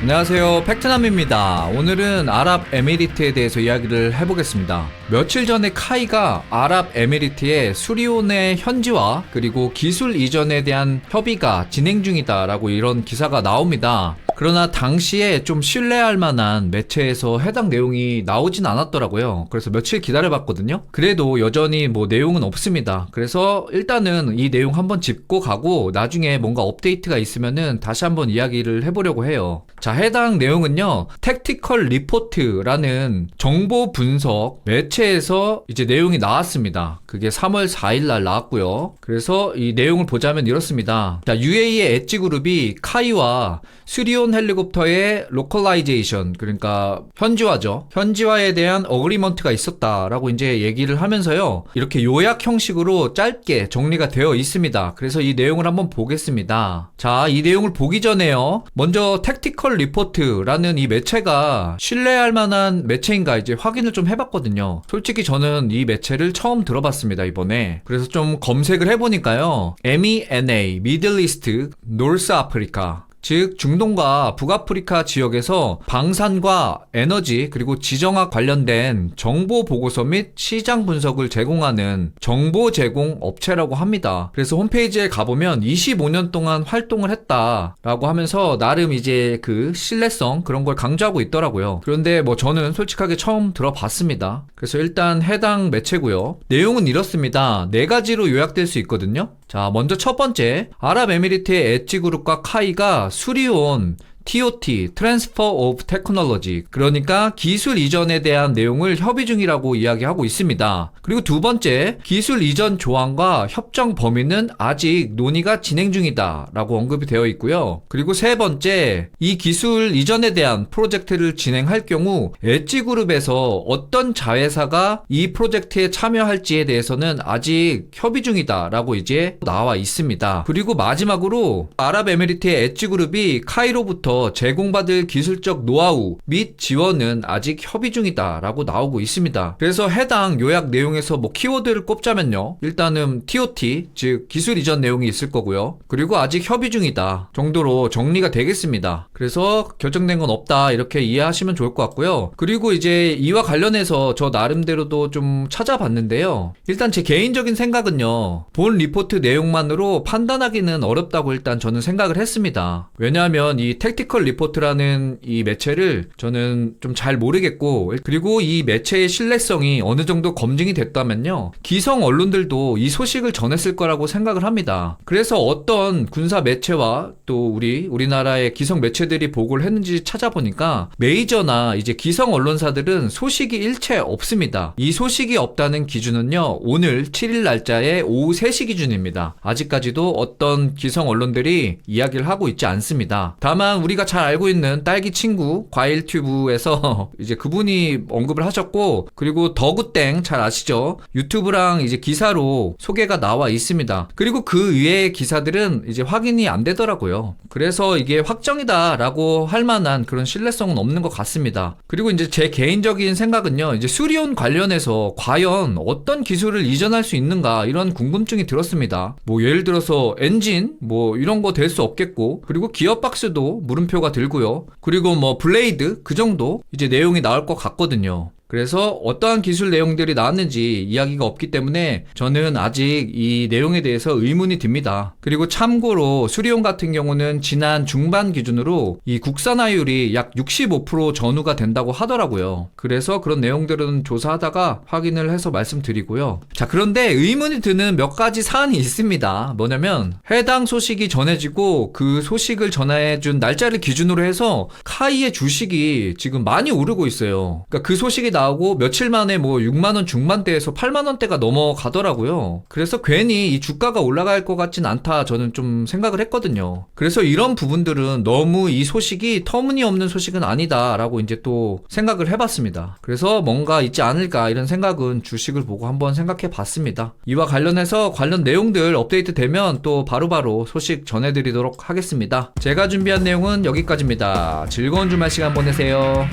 안녕하세요, 팩트남입니다. 오늘은 아랍에미리트에 대해서 이야기를 해보겠습니다. 며칠 전에 카이가 아랍에미리트의 수리온의 현지화 그리고 기술 이전에 대한 협의가 진행 중이다 라고 이런 기사가 나옵니다. 그러나 당시에 좀 신뢰할 만한 매체에서 해당 내용이 나오진 않았더라고요. 그래서 며칠 기다려봤거든요. 그래도 여전히 내용은 없습니다. 그래서 일단은 이 내용 한번 짚고 가고 나중에 뭔가 업데이트가 있으면은 다시 한번 이야기를 해보려고 해요. 자, 해당 내용은요, 택티컬 리포트라는 정보 분석 매체에서 이제 내용이 나왔습니다. 그게 3월 4일 날 나왔고요. 그래서 이 내용을 보자면 이렇습니다. 자, UAE의 엣지 그룹이 카이와 수리온 헬리콥터의 로컬라이제이션, 그러니까 현지화죠. 현지화에 대한 어그리먼트가 있었다라고 이제 얘기를 하면서요, 이렇게 요약 형식으로 짧게 정리가 되어 있습니다. 그래서 이 내용을 한번 보겠습니다. 자, 이 내용을 보기 전에요, 먼저 택티컬 리포트라는 이 매체가 신뢰할 만한 매체인가 이제 확인을 좀 해봤거든요. 솔직히 저는 이 매체를 처음 들어봤습니다, 이번에. 그래서 좀 검색을 해보니까요, MENA, 미들 이스트, 노스 아프리카, 즉 중동과 북아프리카 지역에서 방산과 에너지 그리고 지정학 관련된 정보 보고서 및 시장 분석을 제공하는 정보 제공 업체라고 합니다. 그래서 홈페이지에 가보면 25년 동안 활동을 했다라고 하면서 나름 이제 그 신뢰성 그런 걸 강조하고 있더라고요. 그런데 저는 솔직하게 처음 들어봤습니다. 그래서 일단 해당 매체고요. 내용은 이렇습니다. 4가지로 요약될 수 있거든요. 자, 먼저 첫 번째, 아랍에미리트의 엣지그룹과 카이가 수리온 TOT, Transfer of Technology, 그러니까 기술 이전에 대한 내용을 협의 중이라고 이야기하고 있습니다. 그리고 두 번째, 기술 이전 조항과 협정 범위는 아직 논의가 진행 중이다 라고 언급이 되어 있고요. 그리고 세 번째, 이 기술 이전에 대한 프로젝트를 진행할 경우 엣지그룹에서 어떤 자회사가 이 프로젝트에 참여할지에 대해서는 아직 협의 중이다 라고 이제 나와 있습니다. 그리고 마지막으로 아랍에미리트의 엣지그룹이 카이로부터 제공받을 기술적 노하우 및 지원은 아직 협의 중이다 라고 나오고 있습니다. 그래서 해당 요약 내용에서 키워드를 꼽자면요, 일단은 TOT, 즉 기술 이전 내용이 있을 거고요. 그리고 아직 협의 중이다 정도로 정리가 되겠습니다. 그래서 결정된 건 없다 이렇게 이해하시면 좋을 것 같고요. 그리고 이제 이와 관련해서 저 나름대로도 좀 찾아봤는데요, 일단 제 개인적인 생각은요, 본 리포트 내용만으로 판단하기는 어렵다고 일단 저는 생각을 했습니다. 왜냐하면 이 택티컬 리포트라는 이 매체를 저는 좀 잘 모르겠고, 그리고 이 매체의 신뢰성이 어느 정도 검증이 됐다면요, 기성 언론들도 이 소식을 전했을 거라고 생각을 합니다. 그래서 어떤 군사 매체와 또 우리나라의 기성 매체들이 보고를 했는지 찾아보니까 메이저나 이제 기성 언론사들은 소식이 일체 없습니다. 이 소식이 없다는 기준은요, 오늘 7일 날짜의 오후 3시 기준입니다. 아직까지도 어떤 기성 언론들이 이야기를 하고 있지 않습니다. 다만 우리가 잘 알고 있는 딸기 친구 과일튜브에서 이제 그분이 언급을 하셨고, 그리고 더구땡 잘 아시죠? 유튜브랑 이제 기사로 소개가 나와 있습니다. 그리고 그 외의 기사들은 이제 확인이 안 되더라고요. 그래서 이게 확정이다라고 할 만한 그런 신뢰성은 없는 것 같습니다. 그리고 이제 제 개인적인 생각은요, 이제 수리온 관련해서 과연 어떤 기술을 이전할 수 있는가 이런 궁금증이 들었습니다. 예를 들어서 엔진 이런 거 될 수 없겠고, 그리고 기어박스도 물음표가 들고요. 그리고 블레이드 그 정도 이제 내용이 나올 것 같거든요. 그래서 어떠한 기술 내용들이 나왔는지 이야기가 없기 때문에 저는 아직 이 내용에 대해서 의문이 듭니다. 그리고 참고로 수리온 같은 경우는 지난 중반 기준으로 이 국산화율이 약 65% 전후가 된다고 하더라고요. 그래서 그런 내용들은 조사하다가 확인을 해서 말씀드리고요. 자, 그런데 의문이 드는 몇 가지 사안이 있습니다. 뭐냐면 해당 소식이 전해지고 그 소식을 전해준 날짜를 기준으로 해서 카이의 주식이 지금 많이 오르고 있어요. 그러니까 그 소식이 나오고 며칠 만에 6만원 중반대에서 8만원대가 넘어가더라고요. 그래서 괜히 이 주가가 올라갈 것 같진 않다 저는 좀 생각을 했거든요. 그래서 이런 부분들은 너무 이 소식이 터무니없는 소식은 아니다 라고 이제 또 생각을 해봤습니다. 그래서 뭔가 있지 않을까 이런 생각은 주식을 보고 한번 생각해 봤습니다. 이와 관련해서 관련 내용들 업데이트 되면 또 바로바로 소식 전해드리도록 하겠습니다. 제가 준비한 내용은 여기까지입니다. 즐거운 주말 시간 보내세요.